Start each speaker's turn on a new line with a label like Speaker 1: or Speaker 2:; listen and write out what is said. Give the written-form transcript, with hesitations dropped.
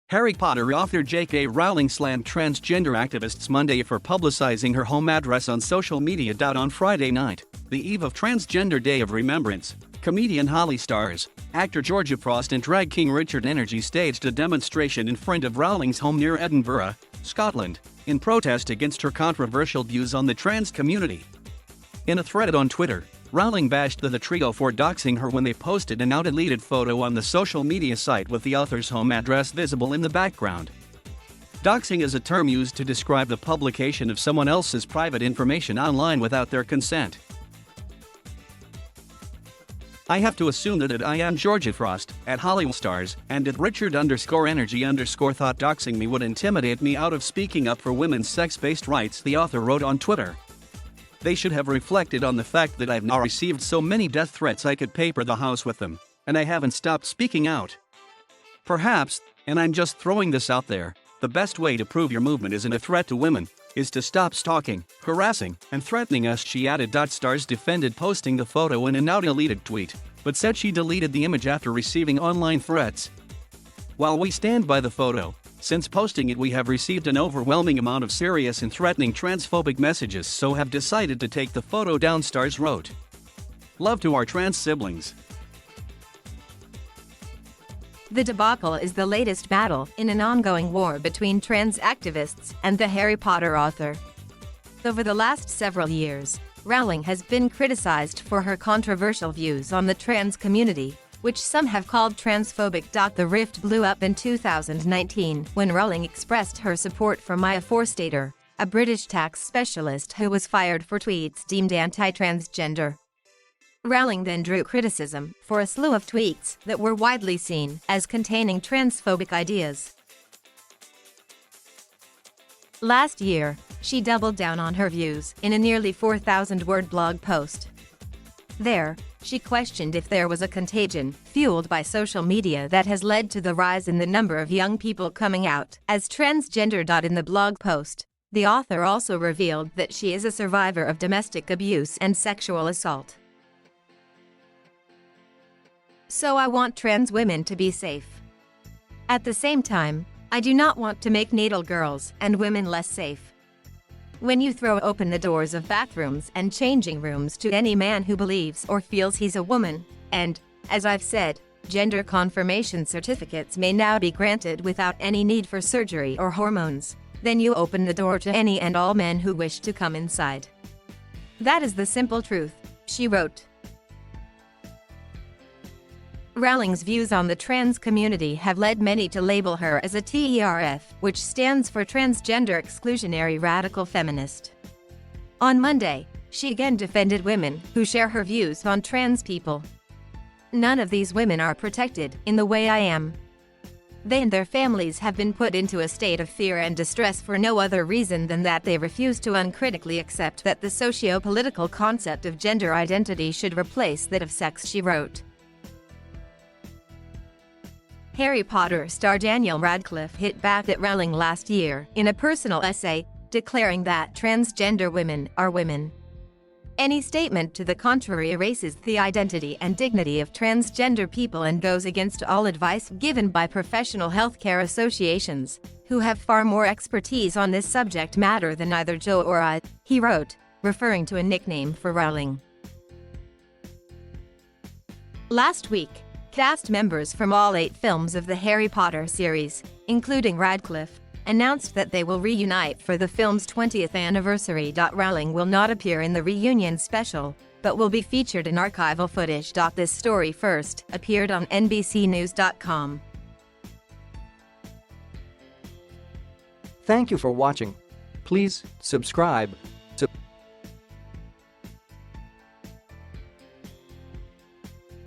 Speaker 1: Harry Potter author J.K. Rowling slammed transgender activists Monday for publicizing her home address on social media. On Friday night, the eve of Transgender Day of Remembrance, comedian Holly Stars, actor Georgia Frost and drag king Richard Energy staged a demonstration in front of Rowling's home near Edinburgh, Scotland, in protest against her controversial views on the trans community. In a thread on Twitter, Rowling bashed the trio for doxing her when they posted an now-deleted photo on the social media site with the author's home address visible in the background. Doxing is a term used to describe the publication of someone else's private information online without their consent. I have to assume that I am Georgia Frost, at @HollyStars, and at Richard_Energy_ thought doxing me would intimidate me out of speaking up for women's sex-based rights, the author wrote on Twitter. They should have reflected on the fact that I've now received so many death threats I could paper the house with them, and I haven't stopped speaking out. Perhaps, and I'm just throwing this out there, the best way to prove your movement isn't a threat to women is to stop stalking, harassing, and threatening us, she added. Stars defended posting the photo in a now deleted tweet, but said she deleted the image after receiving online threats. While we stand by the photo, since posting it we have received an overwhelming amount of serious and threatening transphobic messages, so have decided to take the photo down, Stars wrote. Love to our trans siblings.
Speaker 2: The debacle is the latest battle in an ongoing war between trans activists and the Harry Potter author. Over the last several years, Rowling has been criticized for her controversial views on the trans community, which some have called transphobic. The rift blew up in 2019 when Rowling expressed her support for Maya Forstater, a British tax specialist who was fired for tweets deemed anti-transgender. Rowling then drew criticism for a slew of tweets that were widely seen as containing transphobic ideas. Last year, she doubled down on her views in a nearly 4,000-word blog post. There, she questioned if there was a contagion fueled by social media that has led to the rise in the number of young people coming out as transgender. In the blog post, the author also revealed that she is a survivor of domestic abuse and sexual assault. So I want trans women to be safe. At the same time, I do not want to make natal girls and women less safe. When you throw open the doors of bathrooms and changing rooms to any man who believes or feels he's a woman, and, as I've said, gender confirmation certificates may now be granted without any need for surgery or hormones, then you open the door to any and all men who wish to come inside. That is the simple truth, she wrote. Rowling's views on the trans community have led many to label her as a TERF, which stands for Transgender Exclusionary Radical Feminist. On Monday, she again defended women who share her views on trans people. None of these women are protected in the way I am. They and their families have been put into a state of fear and distress for no other reason than that they refuse to uncritically accept that the socio-political concept of gender identity should replace that of sex, she wrote. Harry Potter star Daniel Radcliffe hit back at Rowling last year in a personal essay, declaring that transgender women are women. Any statement to the contrary erases the identity and dignity of transgender people and goes against all advice given by professional healthcare associations, who have far more expertise on this subject matter than either Joe or I, he wrote, referring to a nickname for Rowling. Last week, cast members from all 8 films of the Harry Potter series, including Radcliffe, announced that they will reunite for the film's 20th anniversary. Rowling will not appear in the reunion special, but will be featured in archival footage. This story first appeared on NBCnews.com.
Speaker 3: Thank you for watching. Please subscribe to